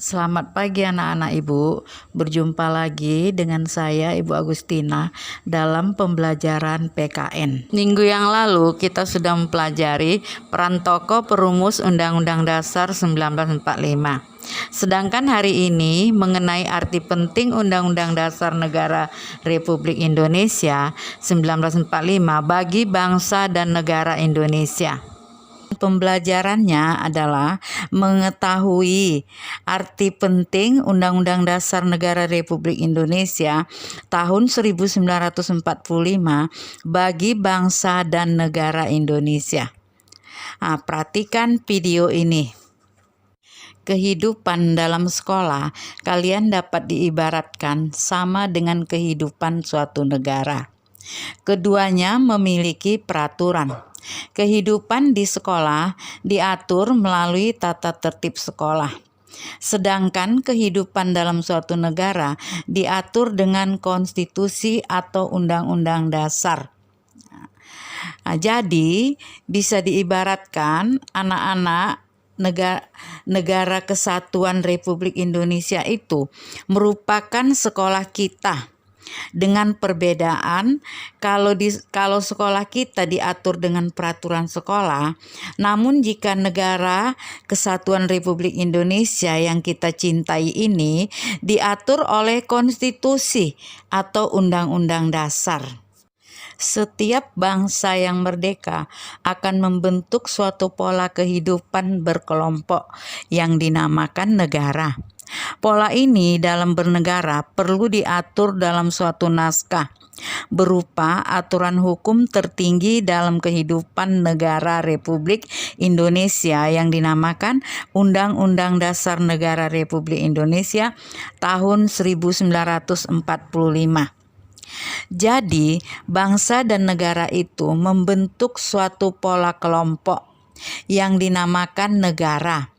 Selamat pagi anak-anak Ibu, berjumpa lagi dengan saya Ibu Agustina dalam pembelajaran PKN. Minggu yang lalu kita sudah mempelajari peran tokoh perumus Undang-Undang Dasar 1945. Sedangkan hari ini mengenai arti penting Undang-Undang Dasar Negara Republik Indonesia 1945 bagi bangsa dan negara Indonesia. Pembelajarannya adalah mengetahui arti penting Undang-Undang Dasar Negara Republik Indonesia tahun 1945 bagi bangsa dan negara Indonesia. Perhatikan video ini. Kehidupan dalam sekolah kalian dapat diibaratkan sama dengan kehidupan suatu negara. Keduanya memiliki peraturan. Kehidupan di sekolah diatur melalui tata tertib sekolah. Sedangkan kehidupan dalam suatu negara diatur dengan konstitusi atau undang-undang dasar. Jadi bisa diibaratkan anak-anak negara Kesatuan Republik Indonesia itu merupakan sekolah kita. Dengan perbedaan kalau sekolah kita diatur dengan peraturan sekolah, namun jika negara Kesatuan Republik Indonesia yang kita cintai ini diatur oleh konstitusi atau undang-undang dasar. Setiap bangsa yang merdeka akan membentuk suatu pola kehidupan berkelompok yang dinamakan negara. Pola ini dalam bernegara perlu diatur dalam suatu naskah berupa aturan hukum tertinggi dalam kehidupan negara Republik Indonesia yang dinamakan Undang-Undang Dasar Negara Republik Indonesia tahun 1945. Jadi, bangsa dan negara itu membentuk suatu pola kelompok yang dinamakan negara.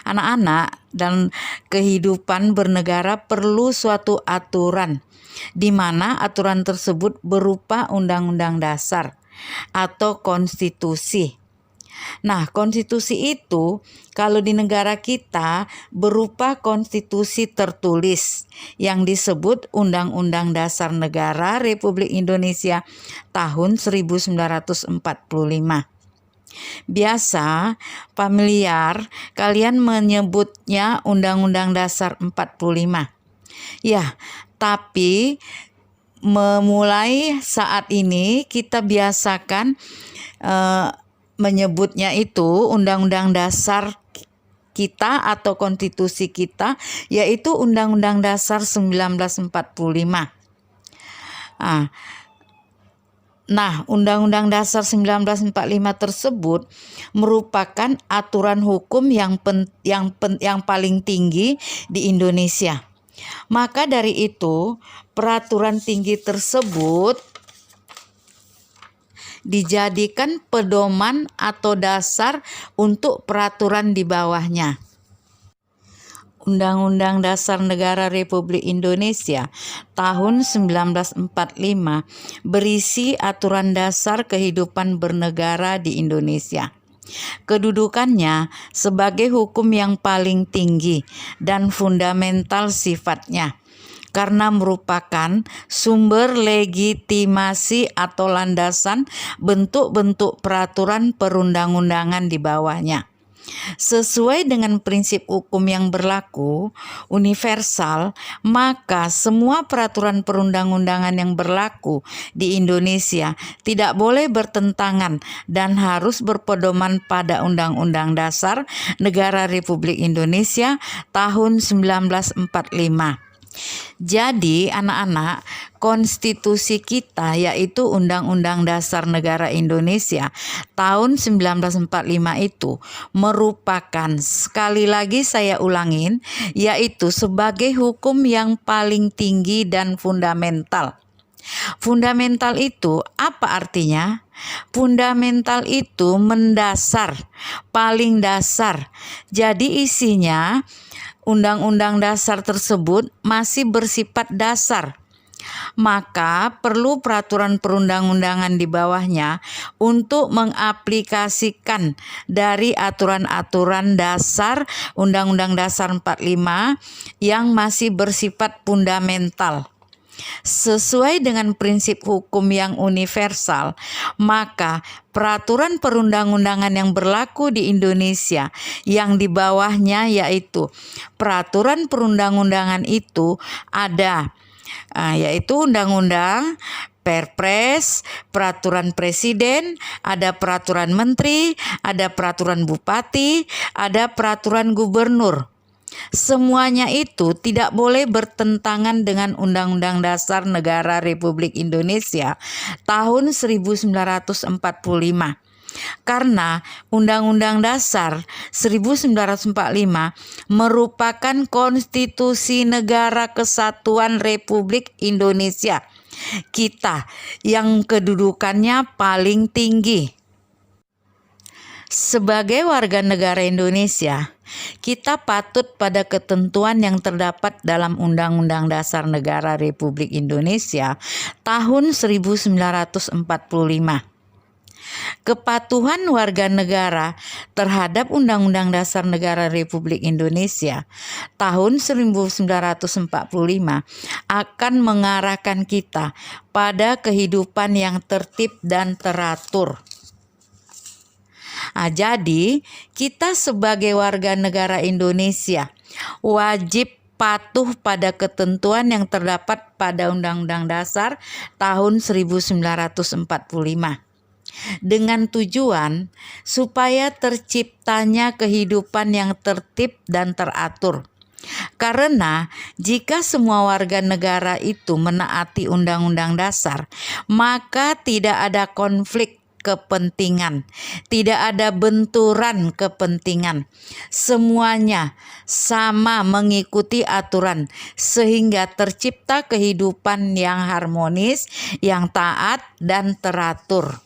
Anak-anak, dan kehidupan bernegara perlu suatu aturan, di mana aturan tersebut berupa undang-undang dasar atau konstitusi. Nah, konstitusi itu kalau di negara kita berupa konstitusi tertulis yang disebut Undang-Undang Dasar Negara Republik Indonesia tahun 1945. Biasa, familiar, kalian menyebutnya Undang-Undang Dasar 45. Ya, tapi memulai saat ini kita biasakan menyebutnya itu Undang-Undang Dasar kita atau konstitusi kita, yaitu Undang-Undang Dasar 1945. Nah, Undang-Undang Dasar 1945 tersebut merupakan aturan hukum yang paling tinggi di Indonesia. Maka dari itu, peraturan tinggi tersebut dijadikan pedoman atau dasar untuk peraturan di bawahnya. Undang-Undang Dasar Negara Republik Indonesia tahun 1945 berisi aturan dasar kehidupan bernegara di Indonesia. Kedudukannya sebagai hukum yang paling tinggi dan fundamental sifatnya, karena merupakan sumber legitimasi atau landasan bentuk-bentuk peraturan perundang-undangan di bawahnya. Sesuai dengan prinsip hukum yang berlaku universal, maka semua peraturan perundang-undangan yang berlaku di Indonesia tidak boleh bertentangan dan harus berpedoman pada Undang-Undang Dasar Negara Republik Indonesia tahun 1945. Jadi anak-anak, konstitusi kita yaitu Undang-Undang Dasar Negara Indonesia tahun 1945 itu merupakan, sekali lagi saya ulangin, yaitu sebagai hukum yang paling tinggi dan fundamental. Fundamental itu apa artinya? Fundamental itu mendasar, paling dasar. Jadi isinya Undang-Undang Dasar tersebut masih bersifat dasar. maka perlu peraturan perundang-undangan di bawahnya untuk mengaplikasikan dari aturan-aturan dasar Undang-Undang Dasar 45 yang masih bersifat fundamental. Sesuai dengan prinsip hukum yang universal, maka peraturan perundang-undangan yang berlaku di Indonesia yang di bawahnya yaitu peraturan perundang-undangan itu ada yaitu undang-undang, Perpres, peraturan presiden, ada peraturan menteri, ada peraturan bupati, ada peraturan gubernur. Semuanya itu tidak boleh bertentangan dengan Undang-Undang Dasar Negara Republik Indonesia tahun 1945. Karena Undang-Undang Dasar 1945 merupakan konstitusi negara kesatuan Republik Indonesia kita yang kedudukannya paling tinggi. Sebagai warga negara Indonesia, kita patut pada ketentuan yang terdapat dalam Undang-Undang Dasar Negara Republik Indonesia tahun 1945. Kepatuhan warga negara terhadap Undang-Undang Dasar Negara Republik Indonesia tahun 1945 akan mengarahkan kita pada kehidupan yang tertib dan teratur. Jadi, kita sebagai warga negara Indonesia wajib patuh pada ketentuan yang terdapat pada Undang-Undang Dasar tahun 1945. Dengan tujuan supaya terciptanya kehidupan yang tertib dan teratur. Karena jika semua warga negara itu menaati Undang-Undang Dasar, maka tidak ada konflik kepentingan, tidak ada benturan kepentingan. Semuanya sama mengikuti aturan sehingga tercipta kehidupan yang harmonis, yang taat dan teratur.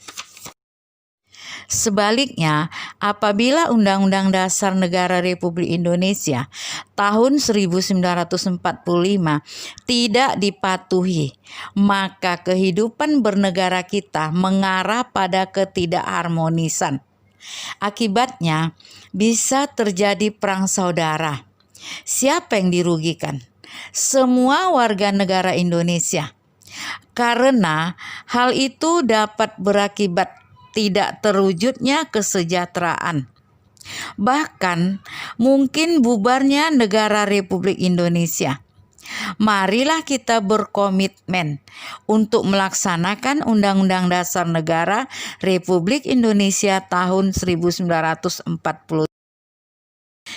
Sebaliknya, apabila Undang-Undang Dasar Negara Republik Indonesia tahun 1945 tidak dipatuhi, maka kehidupan bernegara kita mengarah pada ketidakharmonisan. Akibatnya, bisa terjadi perang saudara. Siapa yang dirugikan? Semua warga negara Indonesia. Karena hal itu dapat berakibat tidak terwujudnya kesejahteraan. Bahkan mungkin bubarnya negara Republik Indonesia. Marilah kita berkomitmen untuk melaksanakan Undang-Undang Dasar Negara Republik Indonesia tahun 1945.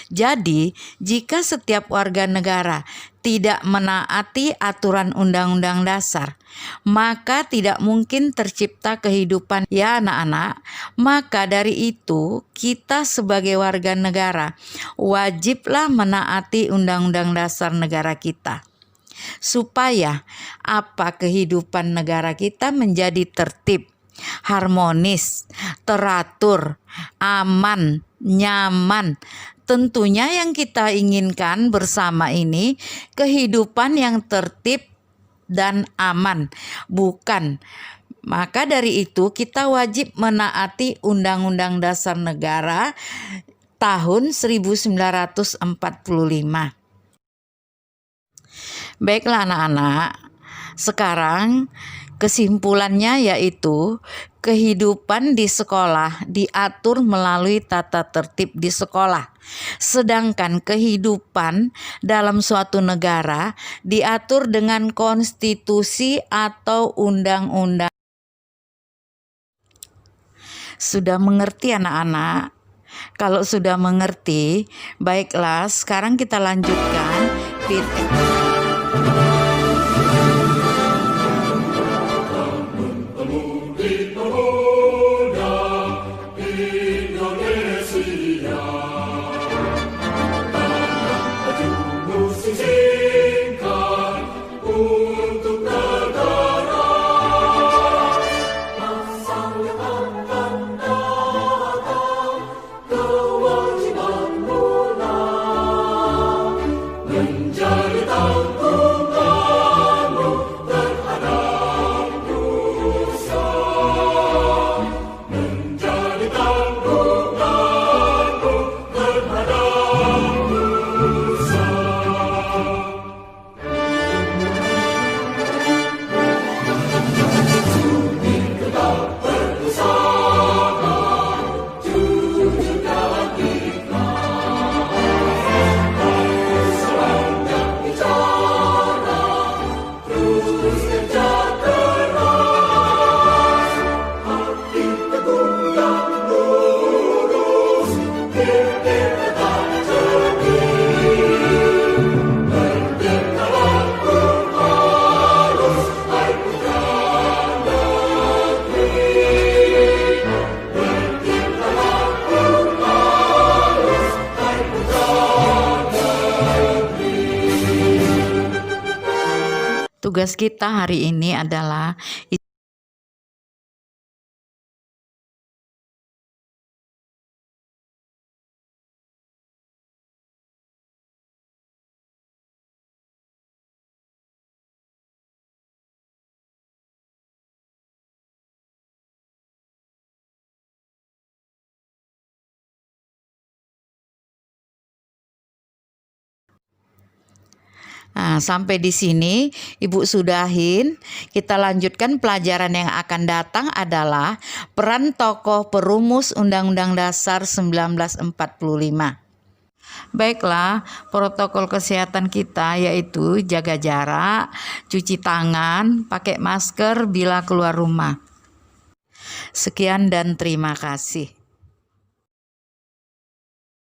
Jadi, jika setiap warga negara tidak menaati aturan Undang-Undang Dasar, maka tidak mungkin tercipta kehidupan ya anak-anak. Maka dari itu, kita sebagai warga negara wajiblah menaati Undang-Undang Dasar negara kita. Supaya kehidupan negara kita menjadi tertib, harmonis, teratur, aman, nyaman. Tentunya yang kita inginkan bersama ini kehidupan yang tertib dan aman, bukan. Maka dari itu kita wajib menaati Undang-Undang Dasar Negara tahun 1945. Baiklah anak-anak, sekarang kesimpulannya yaitu kehidupan di sekolah diatur melalui tata tertib di sekolah. Sedangkan kehidupan dalam suatu negara diatur dengan konstitusi atau undang-undang. Sudah mengerti anak-anak? Kalau sudah mengerti, baiklah sekarang kita lanjutkan menjadi tanggungan tugas kita hari ini adalah Nah, sampai di sini Ibu sudahin. Kita lanjutkan pelajaran yang akan datang adalah peran tokoh perumus Undang-Undang Dasar 1945. Baiklah, protokol kesehatan kita yaitu jaga jarak, cuci tangan, pakai masker bila keluar rumah. Sekian dan terima kasih.